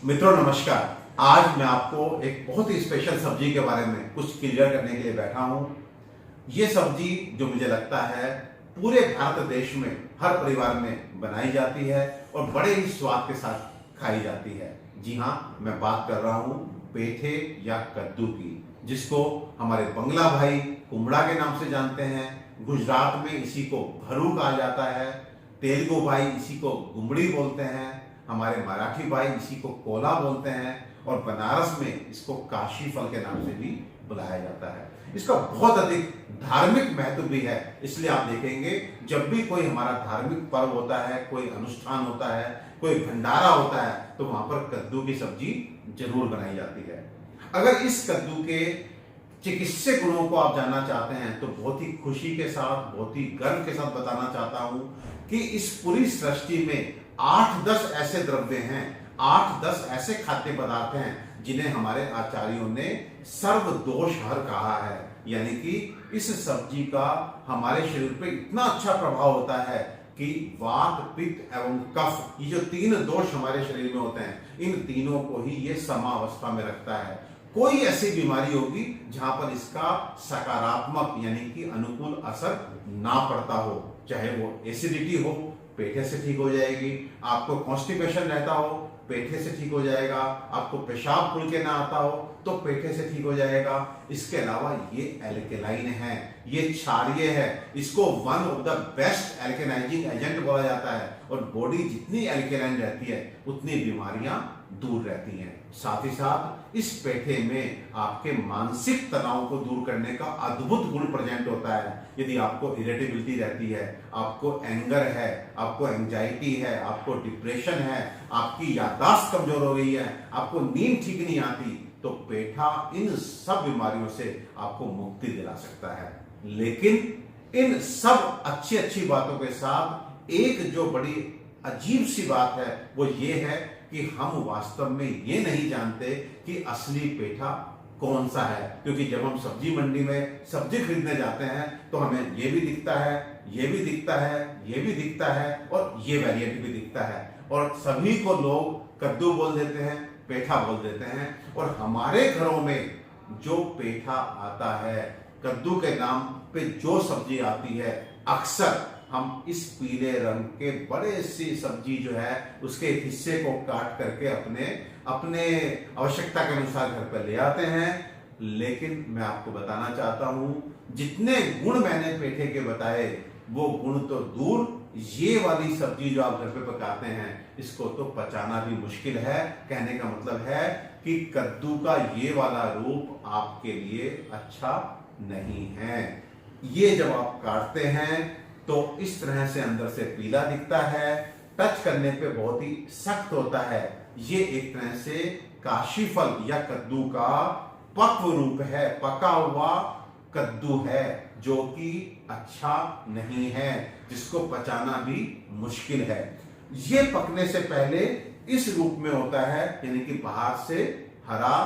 मित्रों नमस्कार। आज मैं आपको एक बहुत ही स्पेशल सब्जी के बारे में कुछ क्लियर करने के लिए बैठा हूं। ये सब्जी जो मुझे लगता है पूरे भारत देश में हर परिवार में बनाई जाती है और बड़े ही स्वाद के साथ खाई जाती है। जी हाँ, मैं बात कर रहा हूं पेठे या कद्दू की, जिसको हमारे बंगला भाई कुमड़ा के नाम से जानते हैं। गुजरात में इसी को भरू कहा जाता है। तेलुगु भाई इसी को गुमड़ी बोलते हैं। हमारे मराठी भाई इसी को कोला बोलते हैं और बनारस में इसको काशी फल के नाम से भी बुलाया जाता है। इसका बहुत अधिक धार्मिक महत्व भी है, इसलिए आप देखेंगे जब भी कोई हमारा धार्मिक पर्व होता है, कोई अनुष्ठान होता है, कोई भंडारा होता है, तो वहां पर कद्दू की सब्जी जरूर बनाई जाती है। अगर इस कद्दू के चिकित्सीय गुणों को आप जानना चाहते हैं तो बहुत ही खुशी के साथ, बहुत ही गर्व के साथ बताना चाहता हूं कि इस पूरी सृष्टि में 8-10 ऐसे द्रव्य हैं, 8-10 ऐसे खाद्य पदार्थ हैं जिन्हें हमारे आचार्यों ने सर्व दोष हर कहा है। यानी कि इस सब्जी का हमारे शरीर पे इतना अच्छा प्रभाव होता है कि वात, पित्त एवं कफ, ये जो 3 दोष हमारे शरीर में होते हैं, इन तीनों को ही ये समावस्था में रखता है। कोई ऐसी बीमारी होगी जहां पर इसका सकारात्मक यानी कि अनुकूल असर ना पड़ता हो, चाहे वो एसिडिटी हो, पेठे से ठीक हो जाएगी। आपको कॉन्स्टिपेशन रहता हो, पेठे से ठीक हो जाएगा। आपको पेशाब खुल के ना आता हो तो पेठे से ठीक हो जाएगा। इसके अलावा ये एल्केलाइन है, ये क्षारीय है, इसको one of the best alkalizing agent बोला जाता है। और बॉडी जितनी एल्केलाइन रहती है उतनी बीमारियां दूर रहती हैं। साथ ही साथ इस पेठे में आपके मानसिक तनाव को दूर करने का अद्भुत गुण प्रेजेंट होता है। यदि आपको इरिटेबिलिटी रहती है, आपको एंगर है, आपको एंजाइटी है, आपको डिप्रेशन है, आपकी याददाश्त कमजोर हो गई है, आपको नींद ठीक नहीं आती, तो पेठा इन सब बीमारियों से आपको मुक्ति दिला सकता है। लेकिन इन सब अच्छी अच्छी बातों के साथ एक जो बड़ी अजीब सी बात है वो ये है कि हम वास्तव में ये नहीं जानते कि असली पेठा कौन सा है। क्योंकि जब हम सब्जी मंडी में सब्जी खरीदने जाते हैं तो हमें ये भी दिखता है, ये भी दिखता है, ये भी दिखता है और ये वेरिएंट भी दिखता है, और सभी को लोग कद्दू बोल देते हैं, पेठा बोल देते हैं। और हमारे घरों में जो पेठा आता है, कद्दू के नाम पे जो सब्जी आती है, अक्सर हम इस पीले रंग के बड़े सी सब्जी जो है उसके हिस्से को काट करके अपने अपने आवश्यकता के अनुसार घर पर ले आते हैं। लेकिन मैं आपको बताना चाहता हूं, जितने गुण मैंने पेठे के बताए वो गुण तो दूर, ये वाली सब्जी जो आप घर पे पकाते हैं इसको तो पचाना भी मुश्किल है। कहने का मतलब है कि कद्दू का ये वाला रूप आपके लिए अच्छा नहीं है। ये जब आप काटते हैं तो इस तरह से अंदर से पीला दिखता है, टच करने पे बहुत ही सख्त होता है। ये एक तरह से काशी फल या कद्दू का पक्व रूप है, पका हुआ कद्दू है जो कि अच्छा नहीं है, जिसको पचाना भी मुश्किल है। ये पकने से पहले इस रूप में होता है, यानी कि बाहर से हरा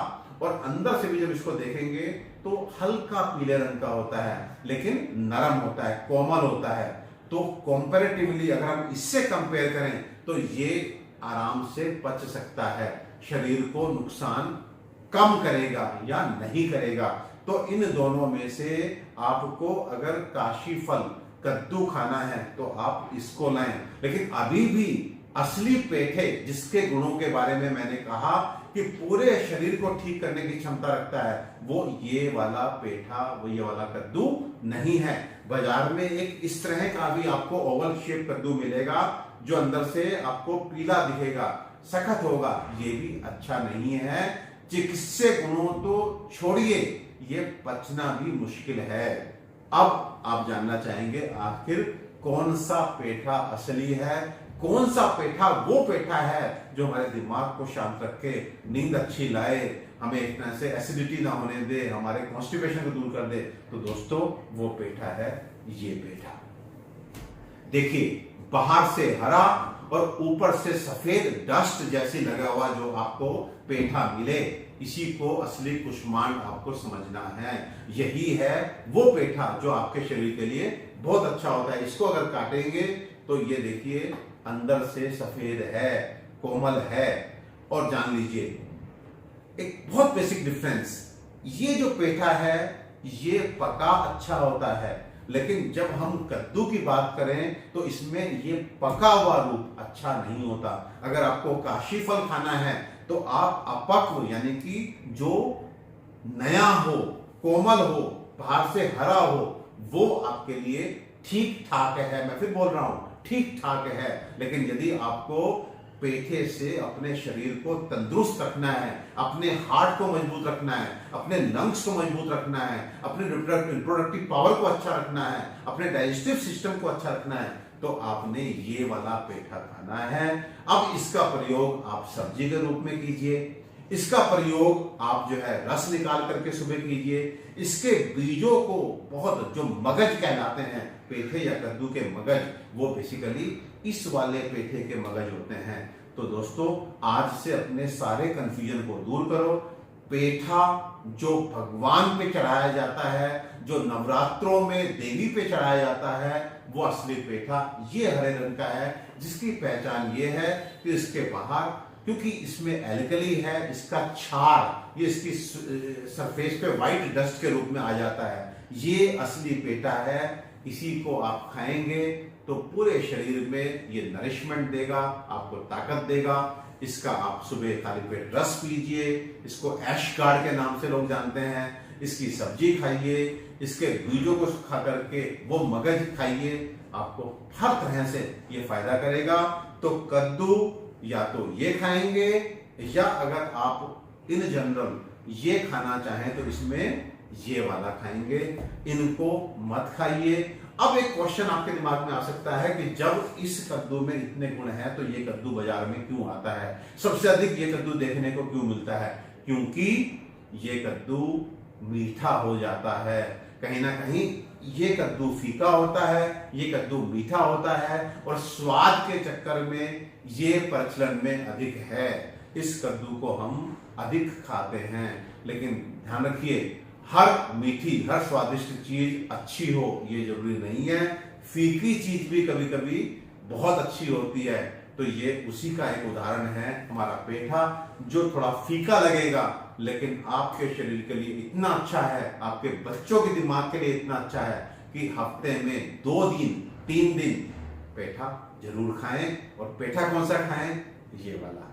और अंदर से भी जब इसको देखेंगे तो हल्का पीले रंग का होता है, लेकिन नरम होता है, कोमल होता है। तो कंपैरेटिवली अगर हम इससे कंपेयर करें तो ये आराम से पच सकता है, शरीर को नुकसान कम करेगा या नहीं करेगा। तो इन दोनों में से आपको अगर काशी फल कद्दू खाना है तो आप इसको लाएं। लेकिन अभी भी असली पेठे, जिसके गुणों के बारे में मैंने कहा कि पूरे शरीर को ठीक करने की क्षमता रखता है, वो ये वाला पेठा, वो ये वाला कद्दू नहीं है। बाजार में एक इस तरह का भी आपको ओवल शेप कद्दू मिलेगा जो अंदर से आपको पीला दिखेगा, सख्त होगा, ये भी अच्छा नहीं है। चिकित्सीय गुणों तो छोड़िए, ये पचना भी मुश्किल है। अब आप जानना चाहेंगे आखिर कौन सा पेठा असली है, कौन सा पेठा वो पेठा है जो हमारे दिमाग को शांत रखे, नींद अच्छी लाए, हमें एक तरह से एसिडिटी ना होने दे, हमारे कॉन्स्टिपेशन को दूर कर दे। तो दोस्तों वो पेठा है ये पेठा। देखिए, बाहर से हरा और ऊपर से सफेद डस्ट जैसी लगा हुआ जो आपको पेठा मिले, इसी को असली कुष्मांड आपको समझना है। यही है वो पेठा जो आपके शरीर के लिए बहुत अच्छा होता है। इसको अगर काटेंगे तो ये देखिए अंदर से सफेद है, कोमल है, और जान लीजिए एक बहुत बेसिक डिफरेंस। ये जो पेठा है ये पका अच्छा होता है, लेकिन जब हम कद्दू की बात करें तो इसमें ये पका हुआ रूप अच्छा नहीं होता। अगर आपको काशी फल खाना है तो आप अपक्व यानी कि जो नया हो, कोमल हो, बाहर से हरा हो, वो आपके लिए ठीक ठाक है। मैं फिर बोल रहा हूं ठीक ठाक है। लेकिन यदि आपको पेठे से अपने शरीर को तंदुरुस्त रखना है, अपने हार्ट को मजबूत रखना है, अपने लंग्स को मजबूत रखना है, अपने रिप्रोडक्टिव पावर को अच्छा रखना है, अपने डाइजेस्टिव सिस्टम को अच्छा रखना है, तो आपने ये वाला पेठा खाना है। अब इसका प्रयोग आप सब्जी के रूप में कीजिए, इसका प्रयोग आप जो है रस निकाल करके सुबह कीजिए। इसके बीजों को बहुत जो मगज कहलाते हैं पेठे या कद्दू के मगज, वो बेसिकली इस वाले पेठे के मगज होते हैं। तो दोस्तों आज से अपने सारे कंफ्यूजन को दूर करो। पेठा जो भगवान पे चढ़ाया जाता है, जो नवरात्रों में देवी पे चढ़ाया जाता है, वो असली पेठा ये हरे रंग का है, जिसकी पहचान ये है कि इसके बाहर क्योंकि इसमें एल्कली है, इसका क्षार ये इसकी सरफेस पे व्हाइट डस्ट के रूप में आ जाता है। ये असली पेठा है। इसी को आप खाएंगे तो पूरे शरीर में ये नरिशमेंट देगा, आपको ताकत देगा। इसका आप सुबह खाली पेट रस पीजिए, इसको ऐश गार्ड के नाम से लोग जानते हैं। इसकी सब्जी खाइए, इसके बीजों को खा करके वो मगज खाइए, आपको हर तरह से ये फायदा करेगा। तो कद्दू या तो ये खाएंगे, या अगर आप इन जनरल ये खाना चाहें तो इसमें ये वाला खाएंगे, इनको मत खाइए। अब एक क्वेश्चन आपके दिमाग में आ सकता है कि जब इस कद्दू में इतने गुण हैं तो ये कद्दू बाजार में क्यों आता है, सबसे अधिक ये कद्दू देखने को क्यों मिलता है? क्योंकि ये कद्दू मीठा हो जाता है। कहीं ना कहीं ये कद्दू फीका होता है, ये कद्दू मीठा होता है, और स्वाद के चक्कर में ये प्रचलन में अधिक है। इस कद्दू को हम अधिक खाते हैं, लेकिन ध्यान रखिए हर मीठी हर स्वादिष्ट चीज अच्छी हो ये जरूरी नहीं है। फीकी चीज भी कभी कभी बहुत अच्छी होती है। तो ये उसी का एक उदाहरण है हमारा पेठा, जो थोड़ा फीका लगेगा लेकिन आपके शरीर के लिए इतना अच्छा है, आपके बच्चों के दिमाग के लिए इतना अच्छा है कि हफ्ते में 2 दिन 3 दिन पेठा जरूर खाएं। और पेठा कौन सा खाएं? ये वाला।